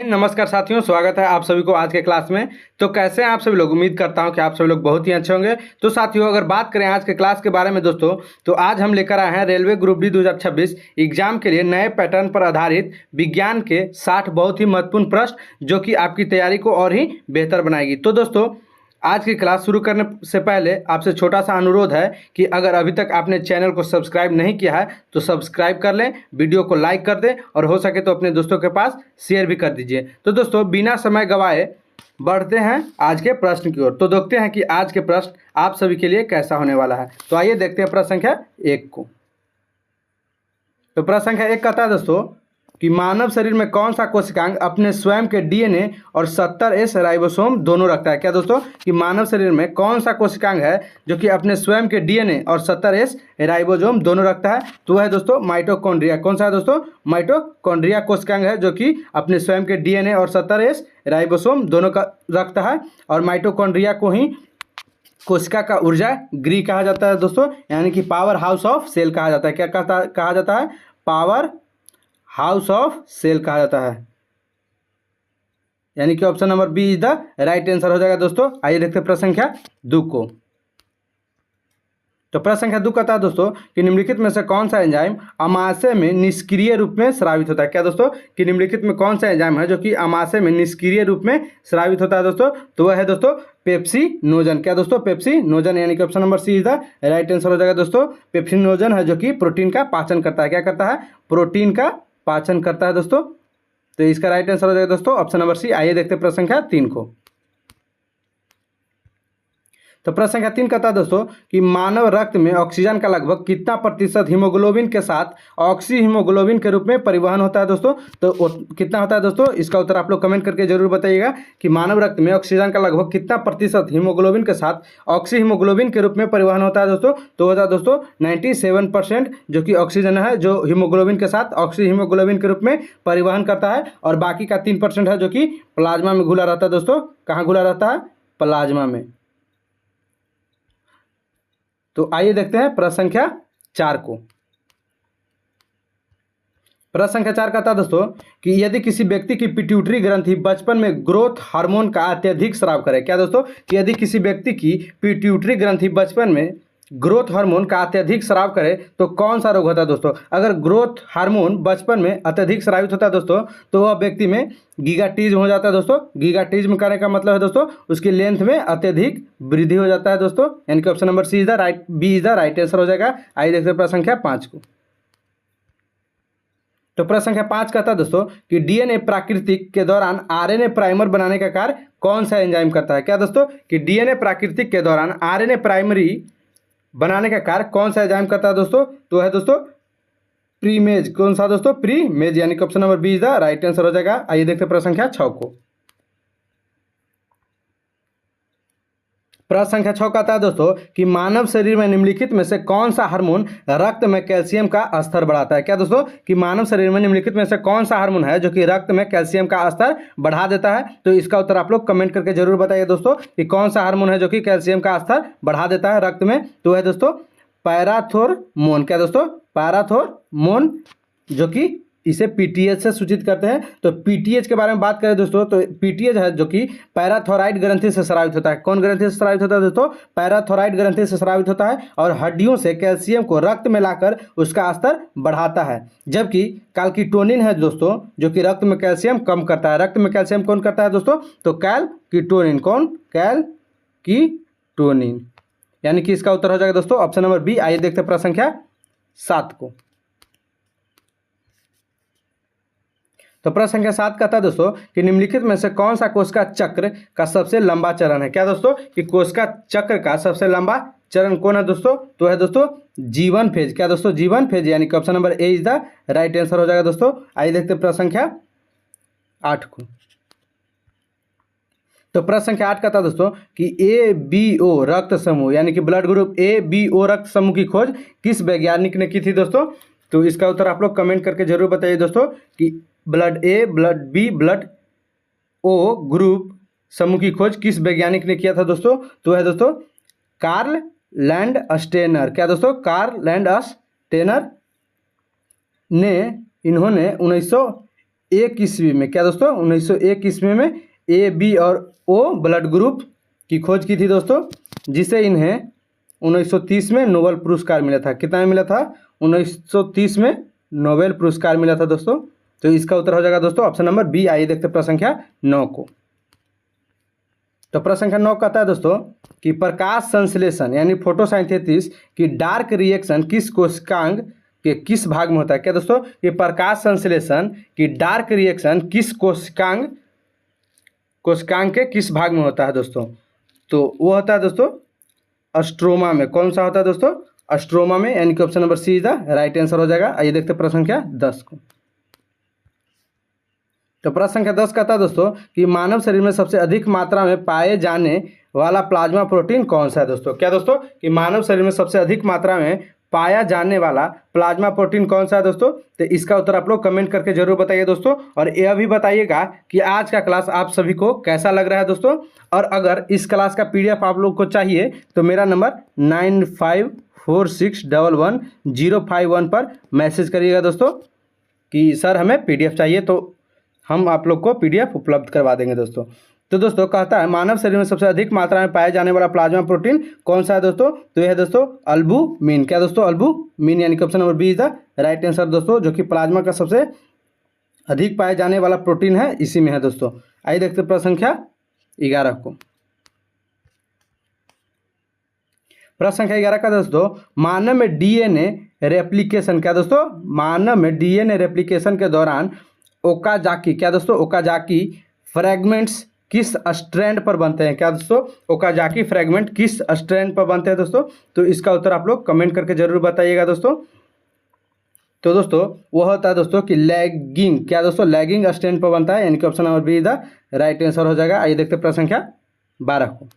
नमस्कार साथियों, स्वागत है आप सभी को आज के क्लास में। तो कैसे हैं आप सभी लोग। उम्मीद करता हूं कि आप सभी लोग बहुत ही अच्छे होंगे। तो साथियों, अगर बात करें आज के क्लास के बारे में दोस्तों, तो आज हम लेकर आए हैं रेलवे ग्रुप डी 2026 एग्जाम के लिए नए पैटर्न पर आधारित विज्ञान के 60 बहुत ही महत्वपूर्ण प्रश्न, जो कि आपकी तैयारी को और ही बेहतर बनाएगी। तो दोस्तों, आज की क्लास शुरू करने से पहले आपसे छोटा सा अनुरोध है कि अगर अभी तक आपने चैनल को सब्सक्राइब नहीं किया है तो सब्सक्राइब कर लें, वीडियो को लाइक कर दें और हो सके तो अपने दोस्तों के पास शेयर भी कर दीजिए। तो दोस्तों, बिना समय गंवाए बढ़ते हैं आज के प्रश्न की ओर। तो देखते हैं कि आज के प्रश्न आप सभी के लिए कैसा होने वाला है। तो आइए देखते हैं प्रश्न संख्या 1 को। तो प्रश्न संख्या 1 कहता है दोस्तों कि मानव शरीर में कौन सा कोशिकांग अपने स्वयं के डीएनए और 70S राइबोसोम दोनों रखता है। क्या दोस्तों, कि मानव शरीर में कौन सा कोशिकांग है जो कि अपने स्वयं के डीएनए और 70S राइबोसोम दोनों रखता है। तो वह है दोस्तों माइटोकॉन्ड्रिया। कौन सा है दोस्तों? माइटोकॉन्ड्रिया कोशिकांग है जो कि अपने स्वयं के डीएनए और 70S राइबोसोम दोनों का रखता है। और माइटोकॉन्ड्रिया को ही कोशिका का ऊर्जा गृह कहा जाता है दोस्तों, यानी कि पावर हाउस ऑफ सेल कहा जाता है। क्या कहा जाता है? पावर हाउस ऑफ सेल कहा जाता है, यानी कि option number B is the right answer हो जाएगा दोस्तों। आइए देखते हैं प्रश्न संख्या 2 को। तो प्रश्न संख्या 2 कहता है दोस्तों कि निम्नलिखित में से कौन सा एंजाइम अमाशय में निष्क्रिय रूप में स्रावित होता है। क्या दोस्तों, कि निम्नलिखित में कौन सा एंजाइम है जो कि अमाशय में निष्क्रिय रूप में स्रावित होता है दोस्तों? तो वह है दोस्तों पेप्सिनोजन। क्या दोस्तों? पेप्सिनोजन, यानी कि option number C is the right answer हो जाएगा दोस्तों। पेप्सिनोजन है जो कि प्रोटीन का पाचन करता है। क्या करता है? प्रोटीन का पाचन करता है दोस्तों। तो इसका राइट आंसर हो जाएगा दोस्तों ऑप्शन नंबर सी। आइए देखते हैं प्रश्न संख्या 3 को। तो प्रश्न संख्या 3 कहता है दोस्तों कि मानव रक्त में ऑक्सीजन का लगभग कितना प्रतिशत हीमोग्लोबिन के साथ ऑक्सी हीमोग्लोबिन के रूप में परिवहन होता है दोस्तों? तो कितना होता है दोस्तों? इसका उत्तर आप लोग कमेंट करके जरूर बताइएगा कि मानव रक्त में ऑक्सीजन का लगभग कितना प्रतिशत हीमोग्लोबिन के साथ ऑक्सी हीमोग्लोबिन के रूप में परिवहन होता है दोस्तों? तो होता है दोस्तों 97% जो कि ऑक्सीजन है जो हीमोग्लोबिन के साथ ऑक्सी हीमोग्लोबिन के रूप में परिवहन करता है। और बाकी का 3% है जो कि प्लाज्मा में घुला रहता है दोस्तों। कहाँ घुला रहता है? प्लाज्मा में। तो आइए देखते हैं प्रश्न संख्या 4 को। प्रश्न संख्या 4 कहता है दोस्तों कि यदि किसी व्यक्ति की पिट्यूटरी ग्रंथि बचपन में ग्रोथ हार्मोन का अत्यधिक स्राव करे। क्या दोस्तों, कि यदि किसी व्यक्ति की पिट्यूटरी ग्रंथि बचपन में ग्रोथ हार्मोन का अत्यधिक स्राव करे तो कौन सा रोग होता है दोस्तों? अगर ग्रोथ हार्मोन बचपन में अत्यधिक स्रावित होता है दोस्तों तो वह व्यक्ति में गीगाटिज्म हो जाता है दोस्तों। गीगाटिज्म करने का मतलब है दोस्तों उसकी लेंथ में अत्यधिक वृद्धि हो जाता है दोस्तों, यानी कि option number C is the right, B is the right answer हो जाएगा। आइए देखते हैं प्रश्न संख्या 5 को। तो प्रश्न संख्या 5 कहता है दोस्तों कि डीएनए प्राकृतिक के दौरान आरएनए प्राइमर बनाने का कार्य कौन सा एंजाइम करता है। क्या दोस्तों, कि डीएनए प्राकृतिक के दौरान आरएनए प्राइमरी बनाने का कार्य कौन सा एंजाइम करता है दोस्तों? तो है दोस्तों प्रीमेज। कौन सा दोस्तों? प्रीमेज, यानी कि option number B is the right answer हो जाएगा। आइए देखते हैं प्रश्न संख्या 6 को। प्रश्न संख्या 6 कहता है दोस्तों कि मानव शरीर में निम्नलिखित में से कौन सा हार्मोन रक्त में कैल्शियम का स्तर बढ़ाता है। क्या दोस्तों, कि मानव शरीर में निम्नलिखित में से कौन सा हार्मोन है जो कि रक्त में कैल्शियम का स्तर बढ़ा देता है? तो इसका उत्तर आप लोग कमेंट करके जरूर बताइए दोस्तों कि कौन सा हार्मोन है जो कि कैल्शियम का स्तर बढ़ा देता है रक्त में? तो है दोस्तों पैराथोर्मोन। क्या दोस्तों? पैराथोर्मोन, जो कि इसे पीटीएच से सूचित करते हैं। तो पीटीएच के बारे में बात करें दोस्तों तो पीटीएच है जो कि पैराथोराइड ग्रंथि से स्रावित होता है। कौन ग्रंथि से स्रावित होता है दोस्तों? पैराथोराइड ग्रंथि से स्रावित होता है और हड्डियों से कैल्शियम को रक्त में लाकर उसका स्तर बढ़ाता है। जबकि कैल्किटोनिन है दोस्तों जो कि रक्त में कैल्शियम कम करता है। रक्त में कैल्शियम कौन करता है दोस्तों? तो कैल्किटोनिन। कौन? कैल्किटोनिन, यानी कि इसका उत्तर हो जाएगा दोस्तों ऑप्शन नंबर बी। आइए देखते हैं प्रश्न संख्या 7 को। तो प्रश्न संख्या 7 कहता है दोस्तों कि निम्नलिखित में से कौन सा कोशिका चक्र का सबसे लंबा चरण है। क्या दोस्तों, कि कोशिका चक्र का सबसे लंबा चरण कौन है दोस्तों? तो है दोस्तों जीवन फेज। क्या दोस्तों? जीवन फेज, यानी कि option number A is the right answer हो जाएगा दोस्तों। आइए देखते हैं प्रश्न संख्या 8 को। तो प्रश्न संख्या 8 कहता है दोस्तों कि ABO रक्त समूह, यानी कि ब्लड ग्रुप ABO रक्त समूह की खोज किस वैज्ञानिक ने की थी दोस्तों? तो इसका उत्तर आप लोग कमेंट करके जरूर बताइए दोस्तों कि blood A, blood B, blood O group समूह की खोज किस वैज्ञानिक ने किया था दोस्तों? तो है दोस्तों कार्ल लैंडस्टेनर। क्या दोस्तों? कार्ल लैंडस्टेनर ने इन्होंने 1901 ईस्वी में, क्या दोस्तों 1901 ईस्वी में ए, बी और ओ ब्लड ग्रुप की खोज की थी दोस्तों, जिसे इन्हें 1930 में नोबेल पुरस्कार मिला था। कितना में मिला था? 1930 में नोबेल पुरस्कार मिला था दोस्तों। तो इसका उत्तर हो जाएगा दोस्तों ऑप्शन नंबर बी। आइए देखते हैं प्रश्न संख्या 9 को। तो प्रश्न संख्या 9 कहता है दोस्तों कि प्रकाश संश्लेषण यानी फोटोसिंथेसिस की डार्क रिएक्शन किस कोशिकांग के किस भाग में होता है? क्या दोस्तों? ये प्रकाश संश्लेषण की डार्क रिएक्शन किस कोशिकांग के किस भाग में होता है दोस्तों? तो वो होता है दोस्तों स्ट्रोमा में। कौन सा होता है दोस्तों? स्ट्रोमा में, यानी कि option number C is the right answer हो जाएगा। आइए देखते हैं प्रश्न संख्या 10 को। तो प्रश्न संख्या 10 कहता है दोस्तों कि मानव शरीर में सबसे अधिक मात्रा में पाए जाने वाला प्लाज्मा प्रोटीन कौन सा है दोस्तों? क्या दोस्तों? कि मानव शरीर में सबसे अधिक मात्रा में पाया जाने वाला प्लाज्मा प्रोटीन कौन सा है दोस्तों? तो इसका उत्तर आप लोग कमेंट करके जरूर बताइए दोस्तों। और यह भी बताइएगा कि आज का क्लास आप सभी को कैसा लग रहा है दोस्तों। और अगर इस क्लास का PDF आप लोग को चाहिए तो मेरा नंबर 9546111051 पर मैसेज करिएगा दोस्तों कि सर हमें PDF चाहिए, तो हम आप लोग को PDF उपलब्ध करवा देंगे दोस्तों। तो दोस्तों कहता है मानव शरीर में सबसे अधिक मात्रा में पाए जाने वाला प्लाज्मा प्रोटीन कौन सा है दोस्तों? तो यह है दोस्तों अल्बुमिन। क्या दोस्तों? अल्बुमिन, यानी कि option number B is the right answer दोस्तों, जो कि प्लाज्मा का सबसे अधिक पाए जाने वाला प्रोटीन है, इसी में है दोस्तों। आइए देखते हैं प्रश्न संख्या 11 को। प्रश्न संख्या 11 का दोस्तों मानव में DNA रेप्लिकेशन, क्या दोस्तों? मानव में DNA रेप्लिकेशन के दौरान ओकाजाकी, क्या दोस्तों? ओकाजाकी फ्रैगमेंट्स किस स्ट्रैंड पर बनते हैं? क्या दोस्तों? ओकाजाकी फ्रैगमेंट किस स्ट्रैंड पर बनते हैं दोस्तों? तो इसका उत्तर आप लोग कमेंट करके जरूर बताइएगा दोस्तों। तो दोस्तों वह होता है दोस्तों कि लैगिंग, क्या दोस्तों? लैगिंग स्ट्रैंड पर बनता है, यानी कि option number be the right answer हो जाएगा। आइए देखते हैं प्रश्न संख्या 12 को।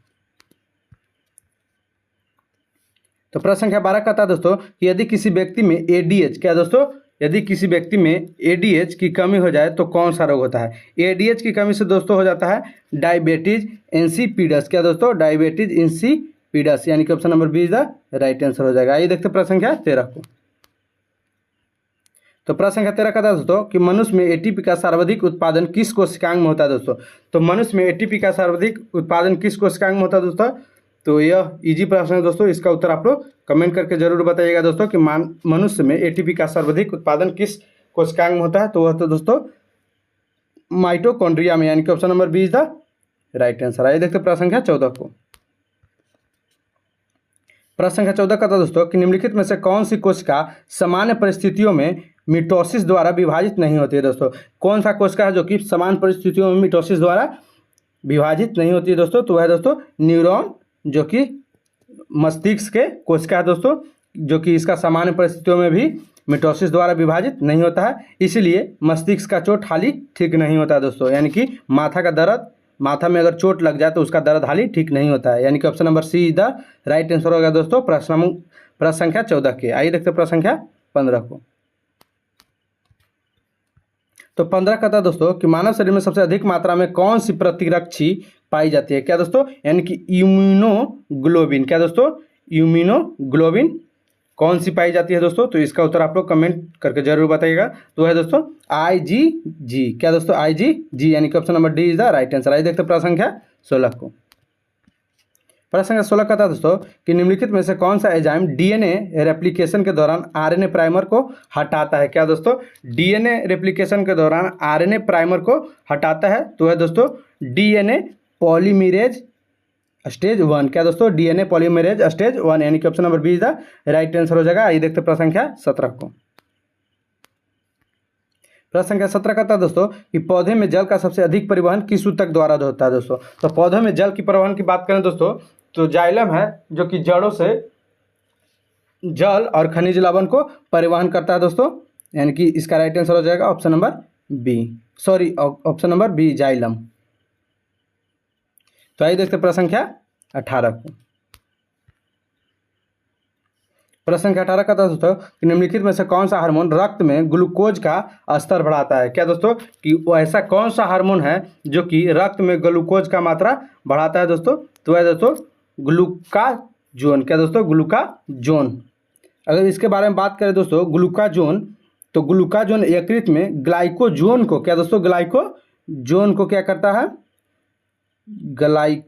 तो प्रश्न संख्या 12 कहता है दोस्तों कि यदि किसी व्यक्ति में ADH, क्या दोस्तों? यदि किसी व्यक्ति में ADH की कमी हो जाए तो कौन सा रोग होता है? ADH की कमी से दोस्तों हो जाता है डायबिटीज इंसिपिडस। क्या दोस्तों? डायबिटीज इंसिपिडस, यानी कि option number B is the right answer हो जाएगा। आइए देखते हैं प्रश्न संख्या 13 को। तो प्रश्न संख्या 13 कहता है दोस्तों कि मनुष्य में ATP का सर्वाधिक उत्पादन किस कोशिकांग में होता है दोस्तों? तो मनुष्य में ATP का सर्वाधिक उत्पादन किस कोशिकांग में होता है दोस्तों? तो यह इजी प्रश्न है दोस्तों, इसका उत्तर आप लोग कमेंट करके जरूर बताइएगा दोस्तों कि मनुष्य में ATP का सर्वाधिक उत्पादन किस कोशिकांग में होता है? तो वह तो दोस्तों माइटोकॉन्ड्रिया में, यानी कि option number B is the right answer. आइए देखते हैं प्रश्न संख्या 14 को। प्रश्न संख्या 14 का था दोस्तों कि निम्नलिखित में से कौन सी कोशिका सामान्य परिस्थितियों में मिटोसिस द्वारा विभाजित नहीं होती है दोस्तों? कौन सा कोशिका है जो कि सामान्य परिस्थितियों में मिटोसिस द्वारा विभाजित नहीं होती है दोस्तों? तो वह दोस्तों न्यूरॉन, जो कि मस्तिष्क के कोशिका है दोस्तों, जो कि इसका सामान्य परिस्थितियों में भी मिटोसिस द्वारा विभाजित नहीं होता है, इसलिए मस्तिष्क का चोट हाली ठीक नहीं होता है दोस्तों। यानी कि माथा का दर्द, माथा में अगर चोट लग जाए तो उसका दर्द हाली ठीक नहीं होता है, यानी कि option number C is the right answer होगा दोस्तों प्रश्न संख्या 14 के। आइए देखते हैं प्रश्न संख्या 15 को। तो 15 कहता है दोस्तों कि मानव शरीर में सबसे अधिक मात्रा में कौन सी प्रतिरक्षी पाई जाती है? क्या दोस्तों? यानी कि इम्यूनोग्लोबिन। क्या दोस्तों? इम्यूनोग्लोबिन कौन सी पाई जाती है दोस्तों? तो इसका उत्तर आप लोग कमेंट करके जरूर बताइएगा। तो है दोस्तों IgG। क्या दोस्तों? IgG, यानी कि option number D is the right answer. आइए देखते हैं प्रश्न संख्या 16 को। प्रश्न संख्या 16 कहता है दोस्तों कि निम्नलिखित में से कौन सा एंजाइम DNA रेप्लिकेशन के दौरान RNA प्राइमर को हटाता है? क्या दोस्तों? DNA रेप्लिकेशन के दौरान RNA प्राइमर को हटाता है, तो है दोस्तों DNA पॉलीमरेज स्टेज 1। क्या दोस्तों? DNA पॉलीमरेज स्टेज 1, यानी कि option number B is the right answer हो जाएगा। आइए देखते हैं प्रश्न संख्या 17 को। प्रश्न संख्या 17 कहता है दोस्तों कि पौधे में जल का सबसे अधिक परिवहन किस ऊतक द्वारा होता है दोस्तों? तो पौधे में जल की परिवहन की बात करें दोस्तों तो जाइलम है, जो कि जड़ों से जल और खनिज लवण को परिवहन करता है दोस्तों, यानी कि इसका राइट आंसर हो जाएगा option number B, sorry option number B xylem. तो आइए देखते हैं प्रश्न संख्या 18 को। प्रश्न संख्या 18 का दोस्तों कि निम्नलिखित में से कौन सा हार्मोन रक्त में ग्लूकोज का स्तर बढ़ाता है? क्या दोस्तों? कि वो ऐसा कौन सा हार्मोन है जो कि रक्त में ग्लूकोज का मात्रा बढ़ाता है दोस्तों? तो है दोस्तों ग्लूकाजोन। क्या दोस्तों? ग्लूकाजोन। अगर इसके बारे में बात करें दोस्तों ग्लूकाजोन, तो ग्लूकाजोन यकृत में ग्लाइकोजोन को क्या दोस्तों, ग्लाइकोजोन को क्या करता है, ग्लाइकोजेन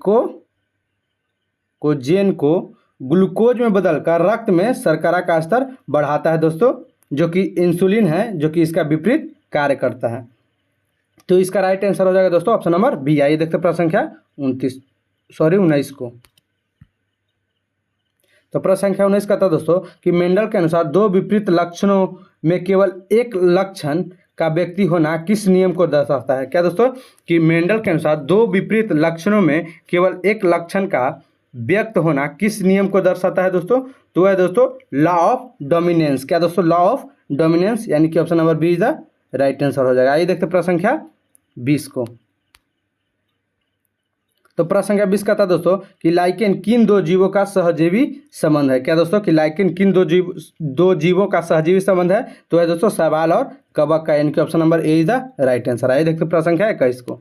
को ग्लूकोज में बदलकर रक्त में शर्करा का स्तर बढ़ाता है दोस्तों, जो कि इंसुलिन है, जो कि इसका विपरीत कार्य करता है। तो इसका राइट आंसर हो जाएगा दोस्तों ऑप्शन नंबर बी। आइए देखते हैं प्रश्न संख्या 19 को। तो प्रश्न संख्या 19 का था दोस्तों कि मेंडल के अनुसार दो विपरीत लक्षणों में केवल एक लक्षण का व्यक्ति होना किस नियम को दर्शाता है। क्या दोस्तों, कि मेंडल के अनुसार दो विपरीत लक्षणों में केवल एक लक्षण का व्यक्त होना किस नियम को दर्शाता है दोस्तों, तो है दोस्तों लॉ ऑफ डोमिनेंस। क्या दोस्तों, लॉ ऑफ डोमिनेंस, यानी कि option number B is the right answer हो जाएगा। आइए देखते हैं प्रश्न संख्या 20 को। तो प्रश्न संख्या 20 का था दोस्तों कि लाइकेन किन दो जीवों का सहजीवी संबंध है। क्या दोस्तों, कि लाइकेन किन दो जीवों का सहजीवी संबंध है, तो है दोस्तों शैवाल और कवक का, यानी कि option number A is the right answer. आइए देखते हैं प्रश्न संख्या 21 को।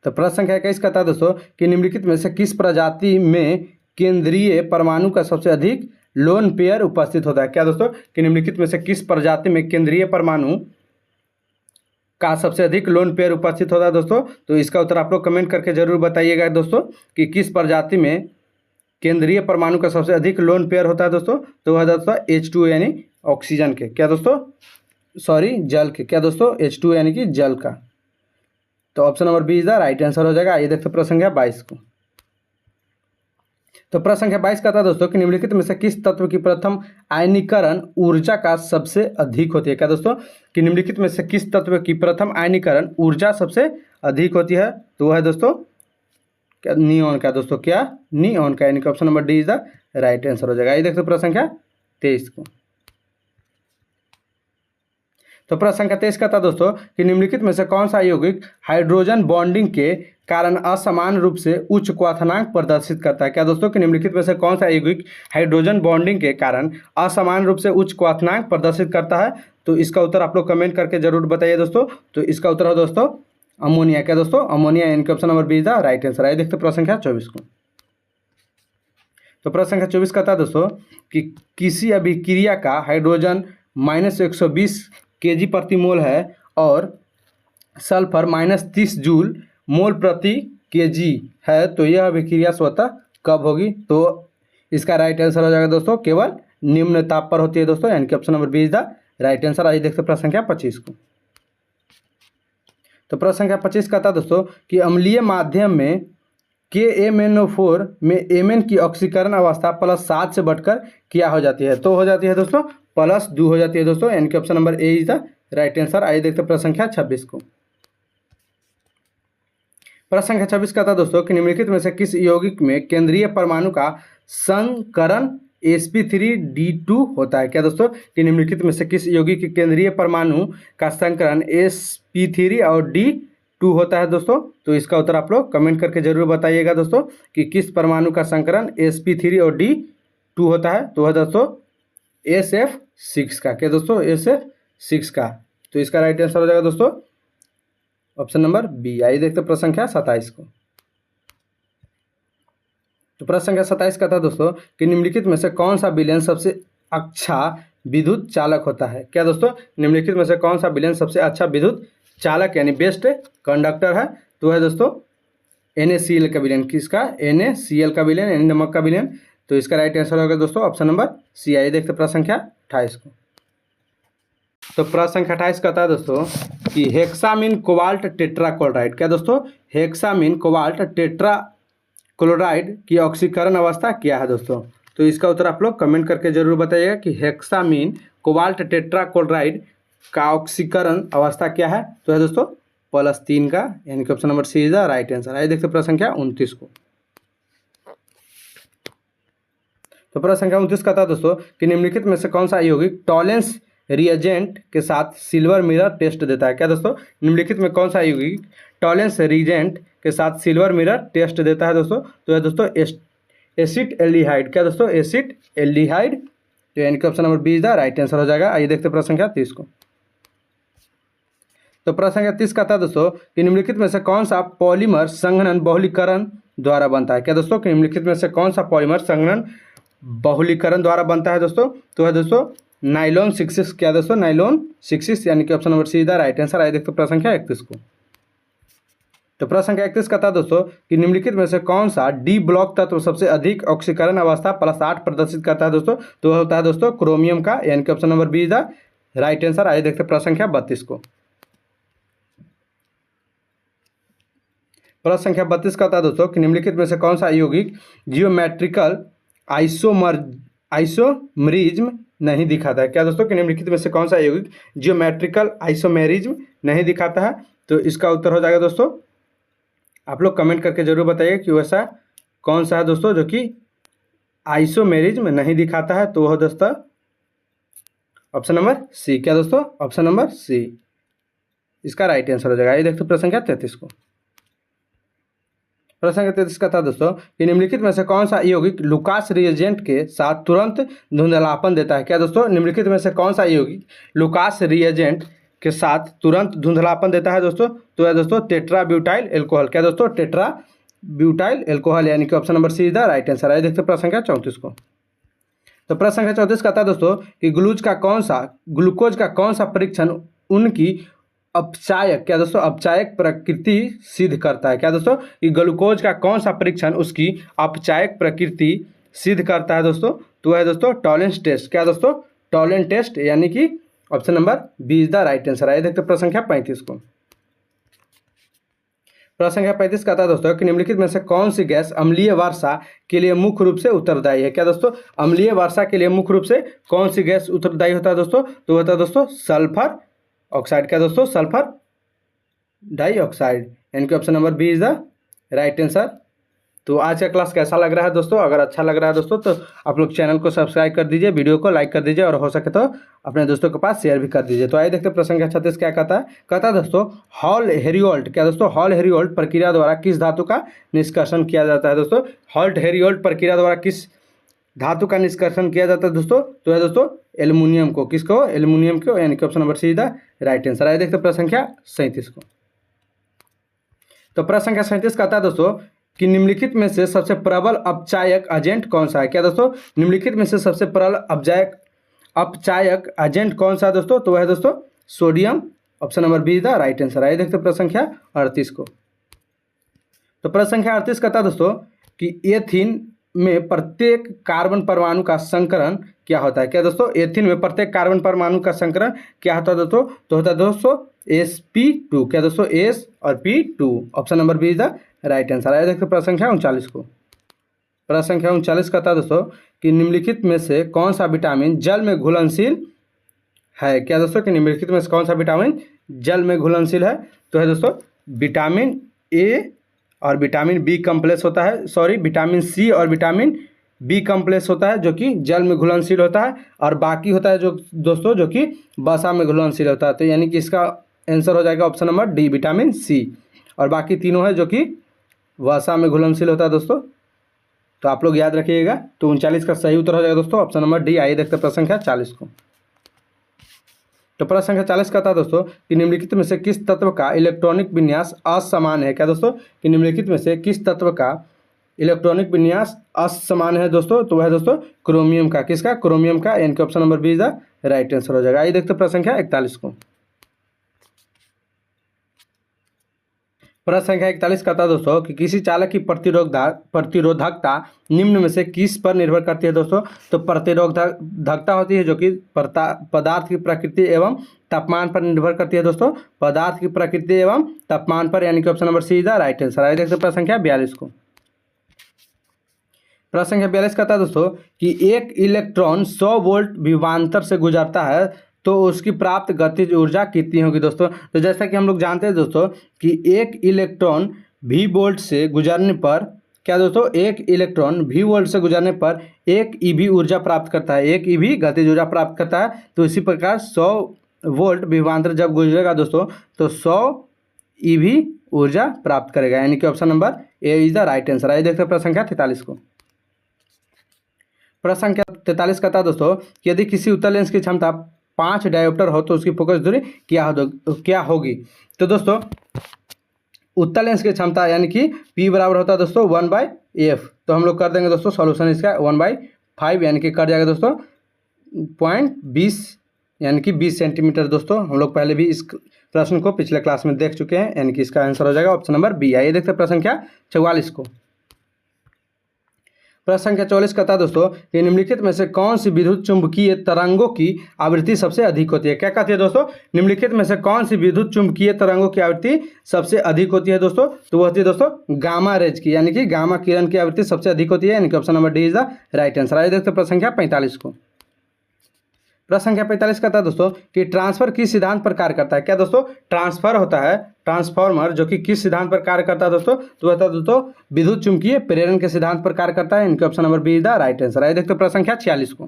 तो प्रश्न संख्या 21 का था दोस्तों कि निम्नलिखित में से किस प्रजाति में केंद्रीय परमाणु का सबसे अधिक लोन पेयर उपस्थित होता है। क्या दोस्तों, कि निम्नलिखित में से किस प्रजाति में केंद्रीय परमाणु का सबसे अधिक लोन पेयर उपस्थित होता है दोस्तों, तो इसका उत्तर आप लोग कमेंट करके जरूर बताइएगा दोस्तों कि किस प्रजाति में केंद्रीय परमाणु का सबसे अधिक लोन पेयर होता है दोस्तों, तो वह दोस्तों H2O यानी ऑक्सीजन के, क्या दोस्तों, सॉरी जल के, क्या दोस्तों H2O यानी कि जल का। तो option number B is the right answer हो जाएगा। आइए देखते प्रश्न संख्या 22 को। तो प्रश्न संख्या 22 का था दोस्तों कि निम्नलिखित में से किस तत्व की प्रथम आयनीकरण ऊर्जा का सबसे अधिक होती है। क्या दोस्तों, कि निम्नलिखित में से किस तत्व की प्रथम आयनीकरण ऊर्जा सबसे अधिक होती है, तो वह है दोस्तों क्या, नियॉन का दोस्तों, क्या नियॉन का, यानी कि option number D is the right answer हो जाएगा। ये देखते प्रश्न संख्या 23 को। तो प्रश्न संख्या 23 का था दोस्तों कि निम्नलिखित में से कौन सा यौगिक हाइड्रोजन बॉन्डिंग के कारण असमान रूप से उच्च क्वथनांक प्रदर्शित करता है। क्या दोस्तों, कि निम्नलिखित में से कौन सा यौगिक हाइड्रोजन बॉन्डिंग के कारण असमान रूप से उच्च क्वथनांक प्रदर्शित करता है, तो इसका उत्तर आप लोग कमेंट करके जरूर बताइए दोस्तों। तो इसका उत्तर हो दोस्तों अमोनिया। क्या दोस्तों, अमोनिया, यानी कि option number B is the right answer. आइए देखते प्रश्न संख्या 24 को। तो प्रश्न संख्या 24 का था दोस्तों कि किसी अभिक्रिया का हाइड्रोजन -120 kg प्रति मोल है और सल्फर -30 जूल मोल प्रति kg है, तो यह अभिक्रिया स्वतः कब होगी, तो इसका राइट आंसर हो जाएगा दोस्तों केवल निम्न ताप पर होती है दोस्तों, यानी कि option number B is the right answer. आइए देखते प्रश्न संख्या 25 को। तो प्रश्न संख्या 25 का था दोस्तों कि अम्लीय माध्यम में KMnO4 में Mn की ऑक्सीकरण अवस्था +7 से बढ़कर क्या हो जाती है, तो हो जाती है दोस्तों +2 हो जाती है दोस्तों, यानी कि option number A is the right answer. आइए देखते प्रश्न संख्या 26 को। प्रश्न संख्या 26 का था दोस्तों कि निम्नलिखित में से किस यौगिक में केंद्रीय परमाणु का संकरण sp3d2 होता है। क्या दोस्तों, कि निम्नलिखित में से किस यौगिक के केंद्रीय परमाणु का संकरण sp3 और d2 होता है दोस्तों, तो इसका उत्तर आप लोग कमेंट करके जरूर बताइएगा दोस्तों कि किस परमाणु का संकरण sp3 और d2 होता है, तो वह दोस्तों SF6 का। क्या दोस्तों, SF6 का। तो इसका राइट आंसर हो जाएगा दोस्तों ऑप्शन नंबर बी। आइए देखते प्रश्न संख्या 27 को। तो प्रश्न संख्या 27 का था दोस्तों कि निम्नलिखित में से कौन सा विलयन सबसे अच्छा विद्युत चालक होता है। क्या दोस्तों, निम्नलिखित में से कौन सा विलयन सबसे अच्छा विद्युत चालक यानी बेस्ट कंडक्टर है, तो है दोस्तों NaCl का विलयन। किसका, NaCl का विलयन, यानी नमक का विलयन। तो इसका राइट आंसर होगा दोस्तों ऑप्शन नंबर सी। आइए देखते प्रश्न संख्या 28 को। तो प्रश्न संख्या 28 का था दोस्तों कि हेक्सामिन कोबाल्ट टेट्राक्लोराइड। क्या दोस्तों, हेक्सामिन कोबाल्ट टेट्राक्लोराइड की ऑक्सीकरण अवस्था क्या है दोस्तों, तो इसका उत्तर आप लोग कमेंट करके जरूर बताइएगा कि हेक्सामिन कोबाल्ट टेट्राक्लोराइड का ऑक्सीकरण अवस्था क्या है, तो है दोस्तों +3 का, यानी कि option number C is the right answer. आइए देखते प्रश्न संख्या 29 को। तो प्रश्न संख्या 29 का था दोस्तों कि निम्नलिखित में से कौन सा यौगिक टॉलेंस रिएजेंट के साथ सिल्वर मिरर टेस्ट देता है। क्या दोस्तों, निम्नलिखित में कौन सा यौगिक टॉलेंस रिएजेंट के साथ सिल्वर मिरर टेस्ट देता है दोस्तों, तो है दोस्तों एसिड एल्डिहाइड। क्या दोस्तों, एसिड एल्डिहाइड। तो यानी कि option number B is the right answer हो जाएगा। आइए देखते प्रश्न संख्या 30 को। तो प्रश्न संख्या 30 का था दोस्तों कि निम्नलिखित में से कौन सा पॉलीमर संघनन बहुलीकरण द्वारा बनता है। क्या दोस्तों, कि निम्नलिखित में से कौन सा पॉलीमर संघनन बहुलीकरण द्वारा बनता है दोस्तों, तो है दोस्तों नाइलॉन 66 क्या दोस्तों, नाइलॉन 66 यानी कि ऑप्शन नंबर सी इधर राइट आंसर। आइए देखते प्रश्न संख्या 31 को। तो प्रश्न संख्या 31 का था दोस्तों कि निम्नलिखित में से कौन सा डी ब्लॉक तत्व सबसे अधिक ऑक्सीकरण अवस्था +8 प्रदर्शित करता है दोस्तों, तो होता है दोस्तों क्रोमियम का, यानी कि option number B is the right answer. आइए देखते प्रश्न संख्या 32 को। प्रश्न संख्या 32 का था दोस्तों कि निम्नलिखित में से कौन सा यौगिक जियोमेट्रिकल आइसोमरिज्म नहीं दिखाता है। क्या दोस्तों कि निम्नलिखित में से कौन सा यौगिक जियोमेट्रिकल आइसोमेरिज्म नहीं दिखाता है, तो इसका उत्तर हो जाएगा दोस्तों, आप लोग कमेंट करके जरूर बताइए कि वैसा कौन सा है दोस्तों जो कि आइसोमेरिज्म नहीं दिखाता है, तो वह दोस्तों ऑप्शन नंबर सी। क्या दोस्तों, ऑप्शन नंबर सी इसका राइट आंसर हो जाएगा। ये देखते प्रश्न संख्या 33 को। प्रश्न संख्या 33 का था दोस्तों कि निम्नलिखित में से कौन सा यौगिक लुकास रिएजेंट के साथ तुरंत धुंधलापन देता है। क्या दोस्तों, निम्नलिखित में से कौन सा यौगिक लुकास रिएजेंट के साथ तुरंत धुंधलापन देता है दोस्तों, तो है दोस्तों टेट्रा ब्यूटाइल एल्कोहल। क्या दोस्तों, टेट्रा ब्यूटाइल एल्कोहल यानी कि option number C is the right answer. आइए देखते प्रश्न संख्या 34 को। तो प्रश्न संख्या 34 का था दोस्तों कि ग्लूकोज का कौन सा परीक्षण उनकी अपचायक, क्या दोस्तों, अपचायक प्रकृति सिद्ध करता है। क्या दोस्तों, कि ग्लूकोज का कौन सा परीक्षण उसकी अपचायक प्रकृति सिद्ध करता है दोस्तों, तो है दोस्तों टॉलेंस टेस्ट। क्या दोस्तों, टॉलेंट टेस्ट यानी कि option number B is the right answer. आइए देखते प्रश्न संख्या 35 को। प्रश्न संख्या 35 का था दोस्तों कि निम्नलिखित में से कौन सी गैस अम्लीय वर्षा के लिए मुख्य रूप से उत्तरदायी है। क्या दोस्तों, अम्लीय वर्षा के लिए मुख्य रूप से कौन सी गैस उत्तरदायी होता है दोस्तों, तो होता है दोस्तों सल्फर ऑक्साइड। क्या दोस्तों, सल्फर डाइऑक्साइड यानी कि option number B is the right answer. तो आज का क्लास कैसा लग रहा है दोस्तों, अगर अच्छा लग रहा है दोस्तों तो आप लोग चैनल को सब्सक्राइब कर दीजिए, वीडियो को लाइक कर दीजिए और हो सके तो अपने दोस्तों के पास शेयर भी कर दीजिए। तो आइए देखते प्रश्न संख्या 36 क्या कहता है दोस्तों हॉल हेरियोल्ट। क्या दोस्तों, हॉल हेरियोल्ट प्रक्रिया द्वारा किस धातु का निष्कर्षण किया जाता है दोस्तों, हॉल्ट हेरियोल्ट प्रक्रिया द्वारा किस धातु का निष्कर्षण किया जाता है दोस्तों, तो है दोस्तों एल्युमिनियम को। किसको, एल्युमिनियम को, यानी कि option number C is the right answer. आइए देखते प्रश्न संख्या 37 को। तो प्रश्न संख्या 37 कहता है दोस्तों कि निम्नलिखित में से सबसे प्रबल अपचायक एजेंट कौन सा है। क्या दोस्तों, निम्नलिखित में से सबसे प्रबल अपचायक एजेंट कौन सा है दोस्तों, तो वह है दोस्तों sodium, option number B is the right answer. आइए देखते प्रश्न संख्या 38 को। तो प्रश्न संख्या 38 कहता है दोस्तों कि एथीन में प्रत्येक कार्बन परमाणु का संकरण क्या होता है। क्या दोस्तों, एथीन में प्रत्येक कार्बन परमाणु का संकरण क्या होता है दोस्तों, तो होता है दोस्तों sp2। क्या दोस्तों, S और P2, option number B is the right answer. आइए देखते प्रश्न संख्या 39 को। प्रश्न संख्या 39 कहता है दोस्तों कि निम्नलिखित में से कौन सा विटामिन जल में घुलनशील है। क्या दोस्तों, कि निम्नलिखित में से कौन सा विटामिन जल में घुलनशील है, तो है दोस्तों विटामिन ए और विटामिन बी कम्प्लेक्स होता है, सॉरी विटामिन सी और विटामिन बी कम्प्लेक्स होता है जो कि जल में घुलनशील होता है, और बाकी होता है जो दोस्तों जो कि वसा में घुलनशील होता है। तो यानी कि इसका आंसर हो जाएगा option number D vitamin C, और बाकी तीनों है जो कि वसा में घुलनशील होता है दोस्तों। तो आप लोग याद रखिएगा। तो 39 का सही उत्तर हो जाएगा दोस्तों ऑप्शन नंबर डी। आइए देखते प्रश्न संख्या 40 को। तो प्रश्न संख्या 40 कहता है दोस्तों कि निम्नलिखित में से किस तत्व का इलेक्ट्रॉनिक विन्यास असमान है। क्या दोस्तों, कि निम्नलिखित में से किस तत्व का इलेक्ट्रॉनिक विन्यास असमान है दोस्तों, तो वह है दोस्तों क्रोमियम का। किसका, क्रोमियम का, यानी कि option number B is the right answer हो जाएगा। आइए देखते प्रश्न संख्या 41 को। प्रश्न संख्या 41 कहता है दोस्तों कि किसी चालक की प्रतिरोधकता निम्न में से किस पर निर्भर करती है दोस्तों, तो प्रतिरोधकता होती है जो कि पदार्थ की प्रकृति एवं तापमान पर निर्भर करती है दोस्तों, पदार्थ की प्रकृति एवं तापमान पर, यानी कि option number C is the right answer. आइए देखते प्रश्न संख्या 42 को। प्रश्न संख्या 42 कहता है दोस्तों कि एक इलेक्ट्रॉन 100 वोल्ट विभवांतर से गुजरता है तो उसकी प्राप्त गतिज ऊर्जा कितनी होगी दोस्तों। तो जैसा कि हम लोग जानते हैं दोस्तों कि एक इलेक्ट्रॉन v वोल्ट से गुजरने पर, क्या दोस्तों, एक इलेक्ट्रॉन v वोल्ट से गुजरने पर 1 eV ऊर्जा प्राप्त करता है, 1 eV गतिज ऊर्जा प्राप्त करता है। तो इसी प्रकार 100 वोल्ट विभवांतर जब गुजरेगा दोस्तों तो 100 eV ऊर्जा प्राप्त करेगा, यानी कि option number A is the right answer. आइए देखते हैं प्रश्न संख्या 43 को। प्रश्न संख्या 43 कहता है दोस्तों कि यदि किसी उत्तल लेंस की क्षमता 5 डायोप्टर हो तो उसकी फोकस दूरी क्या होगी। तो दोस्तों उत्तल लेंस की क्षमता यानी कि P बराबर होता है दोस्तों 1/f। तो हम लोग कर देंगे दोस्तों सॉल्यूशन इसका 1/5, यानी कि कट जाएगा दोस्तों 0.20 यानी कि 20 सेंटीमीटर। दोस्तों हम लोग पहले भी इस प्रश्न को पिछले क्लास में देख चुके हैं, यानी कि इसका आंसर हो जाएगा ऑप्शन नंबर बी। आइए देखते हैं प्रश्न संख्या 44 को। प्रश्न संख्या 44 कहता है दोस्तों कि निम्नलिखित में से कौन सी विद्युत चुंबकीय तरंगों की आवृत्ति सबसे अधिक होती है। क्या कहती है दोस्तों, निम्नलिखित में से कौन सी विद्युत चुंबकीय तरंगों की आवृत्ति सबसे अधिक होती है दोस्तों, तो वो होती है दोस्तों गामा रेज की, यानी कि गामा किरण की आवृत्ति सबसे अधिक होती है, यानी कि option number D is the right answer. आइए देखते हैं प्रश्न संख्या 45 को। प्रश्न संख्या 45 कहता है दोस्तों कि ट्रांसफर किस सिद्धांत पर कार्य करता है। क्या दोस्तों, ट्रांसफर होता है ट्रांसफॉर्मर जो कि किस सिद्धांत पर कार्य करता है दोस्तों, तो होता है दोस्तों विद्युत चुंबकीय प्रेरण के सिद्धांत पर कार्य करता है, इनके option number B is the right answer. आइए देखते हैं प्रश्न संख्या 46 को।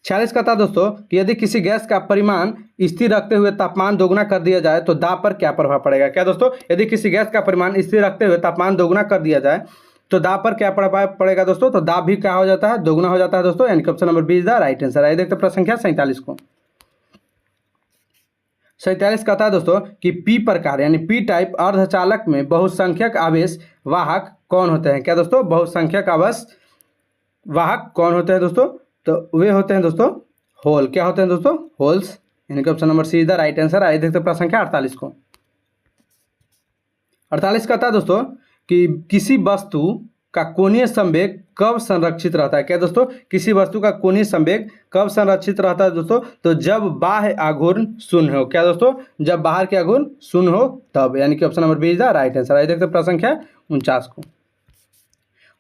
46 कहता है दोस्तों कि यदि किसी गैस का परिमाण स्थिर रखते हुए तापमान दोगुना कर दिया जाए तो दाब पर क्या प्रभाव पड़ेगा। क्या दोस्तों, यदि किसी गैस का परिमाण स्थिर रखते हुए तापमान दोगुना कर दिया जाए तो दाब पर क्या प्रभाव पड़ेगा दोस्तों, तो दाब भी क्या हो जाता है, दोगुना हो जाता है दोस्तों, यानी कि option number B is the right answer. आइए देखते हैं प्रश्न संख्या 47 को। 47 कहता है दोस्तों कि पी प्रकार यानी पी टाइप अर्धचालक में बहुसंख्यक आवेश वाहक कौन होते हैं। क्या दोस्तों, बहुसंख्यक आवेश वाहक कौन होते हैं दोस्तों, तो वे होते हैं दोस्तों होल। क्या होते हैं दोस्तों, होल्स, यानी कि option number C is the right answer. आइए देखते हैं प्रश्न संख्या 48 को। 48 कहता है दोस्तों कि किसी वस्तु का कोणीय संवेग कब संरक्षित रहता है। क्या दोस्तों, किसी वस्तु का कोणीय संवेग कब संरक्षित रहता है दोस्तों, तो जब बाह्य आघूर्ण शून्य हो। क्या दोस्तों, जब बाहर के आघूर्ण शून्य हो तब, यानी कि option number B is the right answer. आइए देखते हैं प्रश्न संख्या 49 को।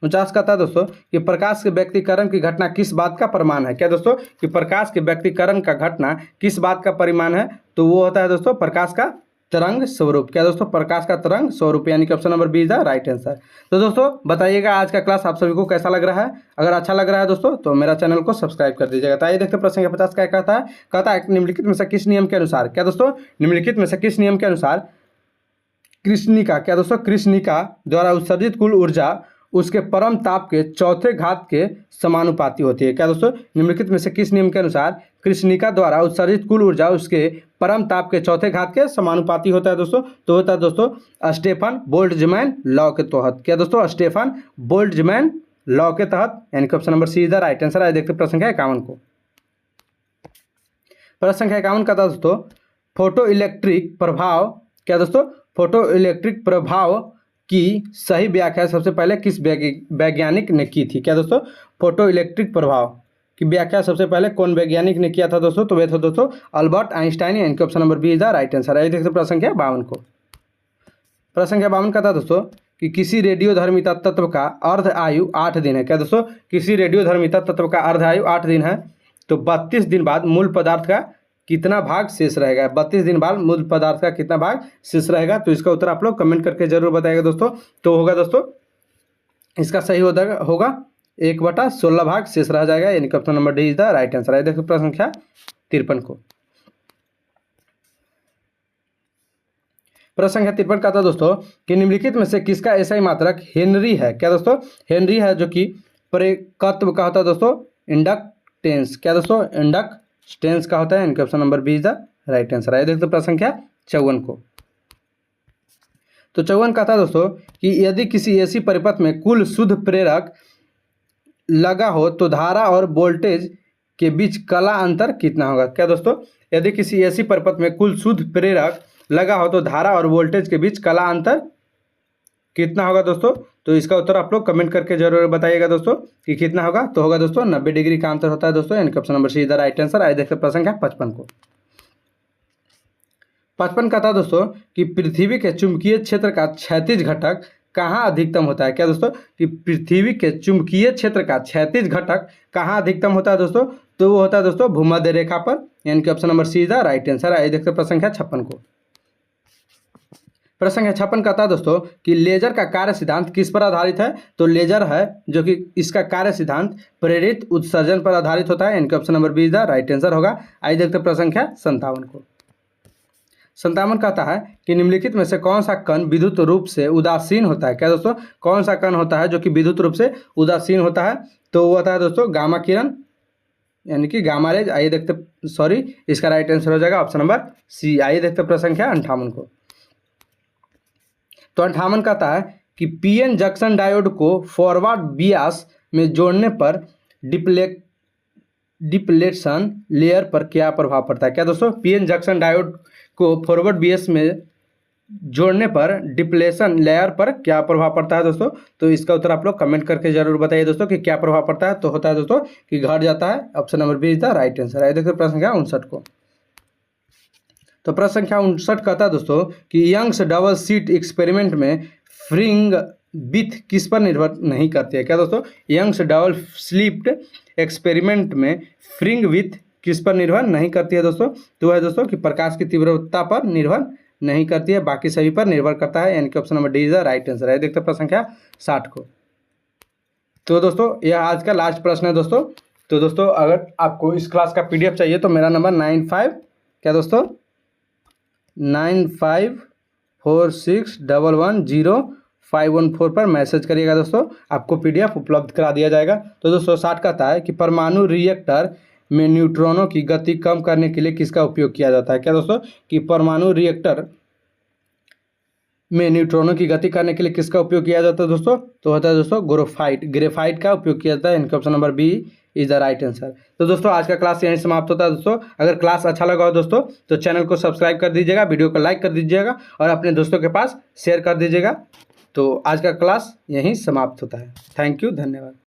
49 कहता है दोस्तों कि प्रकाश के व्यक्तीकरण की घटना किस बात का प्रमाण है। क्या दोस्तों, कि प्रकाश के व्यक्तीकरण का घटना किस बात का परिमाण है, तो वो होता है दोस्तों प्रकाश का तरंग स्वरूप। क्या दोस्तों, प्रकाश का तरंग स्वरूप, यानी कि option number B is the right answer. तो दोस्तों बताइएगा आज का क्लास आप सभी को कैसा लग रहा है। अगर अच्छा लग रहा है दोस्तों तो मेरा चैनल को सब्सक्राइब कर दीजिएगा। तो आइए देखते हैं प्रश्न संख्या 50 क्या कहता है निम्नलिखित में से किस नियम के अनुसार। क्या दोस्तों, निम्नलिखित में से किस नियम के अनुसार कृष्णिका, क्या दोस्तों, कृष्णिका द्वारा उत्सर्जित कुल ऊर्जा उसके परम ताप के चौथे घात के समानुपाती होती है। क्या दोस्तों, निम्नलिखित में से किस नियम के अनुसार कृष्णिका द्वारा उत्सर्जित कुल ऊर्जा उसके परम ताप के चौथे घात के समानुपाती होता है दोस्तों, तो होता है दोस्तों स्टेफन बोल्ट्जमैन लॉ के तहत। क्या दोस्तों, स्टेफन बोल्ट्जमैन लॉ के तहत, यानी कि option number C is the right answer. आइए देखते हैं प्रश्न संख्या 51 को। प्रश्न संख्या 51 का था दोस्तों फोटो इलेक्ट्रिक प्रभाव। क्या दोस्तों, फोटो इलेक्ट्रिक प्रभाव की सही व्याख्या सबसे पहले किस वैज्ञानिक ने की थी। क्या दोस्तों, फोटो इलेक्ट्रिक प्रभाव की व्याख्या सबसे पहले कौन वैज्ञानिक ने किया था दोस्तों, तो वे थे दोस्तों अल्बर्ट आइंस्टाइन, यानी कि option number B is the right answer. आइए देखते हैं प्रश्न संख्या 52 को। प्रश्न संख्या 52 का था दोस्तों कि किसी रेडियोधर्मिता तत्व का अर्ध आयु 8 दिन है। क्या दोस्तों, किसी रेडियोधर्मिता तत्व का अर्ध आयु 8 दिन है, तो 32 दिन बाद मूल पदार्थ का कितना भाग शेष रहेगा। 32 दिन बाद मूल पदार्थ का कितना भाग शेष रहेगा, तो इसका उत्तर आप लोग कमेंट करके जरूर बताइएगा दोस्तों। तो होगा दोस्तों इसका सही होगा 1/16 भाग शेष रह जाएगा, यानी कि option number D is the right answer. है देखो प्रश्न संख्या 53 को। प्रश्न संख्या 53 का था दोस्तों कि निम्नलिखित में से किसका एसआई मात्रक हेनरी है। क्या दोस्तों, हेनरी है जो कि प्रेरकत्व का होता है दोस्तों इंडक्टेंस। क्या दोस्तों, इंडक्टेंस का होता है, इनका option number B is the right answer. है देखते प्रश्न संख्या 54 को। तो 54 का था दोस्तों कि यदि किसी एसी परिपथ में कुल शुद्ध प्रेरक लगा हो तो धारा और वोल्टेज के बीच कला अंतर कितना होगा। क्या दोस्तों, यदि किसी एसी परिपथ में कुल शुद्ध प्रेरक लगा हो तो धारा और वोल्टेज के बीच कला अंतर कितना होगा दोस्तों। तो इसका उत्तर आप लोग कमेंट करके जरूर बताइएगा दोस्तों कि कितना होगा। तो होगा दोस्तों 90 डिग्री का अंतर होता है दोस्तों, यानी कि option number C is the right answer. आइए देखते प्रश्न संख्या 55 को। 55 का था दोस्तों कि पृथ्वी के चुंबकीय क्षेत्र का क्षैतिज घटक कहाँ अधिकतम होता है। क्या दोस्तों, कि पृथ्वी के चुंबकीय क्षेत्र का क्षैतिज घटक कहाँ अधिकतम होता है दोस्तों, तो वो होता है दोस्तों भूमध्य रेखा पर, यानी कि option number C is the right answer. आइए देखते प्रश्न संख्या 56 को। प्रश्न संख्या 56 कहता है दोस्तों कि लेजर का कार्य सिद्धांत किस पर आधारित है। तो लेजर है जो कि इसका कार्य सिद्धांत प्रेरित उत्सर्जन पर आधारित होता है, यानी कि option number B is the right answer होगा। आइए देखते प्रश्न संख्या 57 को। 57 कहता है कि निम्नलिखित में से कौन सा कण विद्युत रूप से उदासीन होता है। क्या दोस्तों, कौन सा कण होता है जो कि विद्युत रूप से उदासीन होता है, तो वो होता है दोस्तों गामा किरण, यानी कि गामा रेज। आइए देखते इसका राइट आंसर हो जाएगा ऑप्शन नंबर सी। आइए देखते प्रश्न संख्या 58 को। तो 58 कहता है कि पीएन जंक्शन डायोड को फॉरवर्ड बियास में जोड़ने पर डिप्लेशन लेयर पर क्या प्रभाव पड़ता है? क्या दोस्तों, पीएन जंक्शन डायोड को फॉरवर्ड बीएस में जोड़ने पर डिप्लेशन लेयर पर क्या प्रभाव पड़ता है दोस्तों? तो इसका उत्तर आप लोग कमेंट करके जरूर बताइए दोस्तों कि क्या प्रभाव पड़ता है। तो होता है दोस्तों कि घट जाता है। Option number B is the right answer है। देखिए प्रश्न संख्या 59 को। तो प्रश्न संख्या 59 कहता है दोस्तों कि यंग्स डबल सीट एक्सपेरिमेंट में फ्रिंग विथ किस पर निर्भर नहीं करती है? क्या दोस्तों, यंग्स डबल स्लिप्ड एक्सपेरिमेंट में फ्रिंग विथ किस पर निर्भर नहीं करती है दोस्तों? तो है दोस्तों कि प्रकाश की तीव्रता पर निर्भर नहीं करती है, बाकी सभी पर निर्भर करता है, यानी कि option number D is the right answer है। देखते हैं प्रश्न संख्या 60 को। तो दोस्तों यह आज का लास्ट प्रश्न है दोस्तों। तो दोस्तों अगर आपको इस क्लास का पीडीएफ चाहिए तो मेरा नंबर 9546110514 पर मैसेज करिएगा दोस्तों, आपको पीडीएफ उपलब्ध करा दिया जाएगा। तो दोस्तों 60 कहता है कि परमाणु रिएक्टर में न्यूट्रॉनों की गति कम करने के लिए किसका उपयोग किया जाता है? क्या दोस्तों, कि परमाणु रिएक्टर में न्यूट्रॉनों की गति करने के लिए किसका उपयोग किया जाता है दोस्तों? तो होता है दोस्तों ग्रेफाइट का उपयोग किया जाता है, इनका option number B is the right answer. तो दोस्तों आज का क्लास यहीं समाप्त होता है दोस्तों। अगर क्लास अच्छा लगा हो दोस्तों तो चैनल को सब्सक्राइब कर दीजिएगा, वीडियो को लाइक कर दीजिएगा और अपने दोस्तों के पास शेयर कर दीजिएगा। तो आज का क्लास यहीं समाप्त होता है। थैंक यू, धन्यवाद।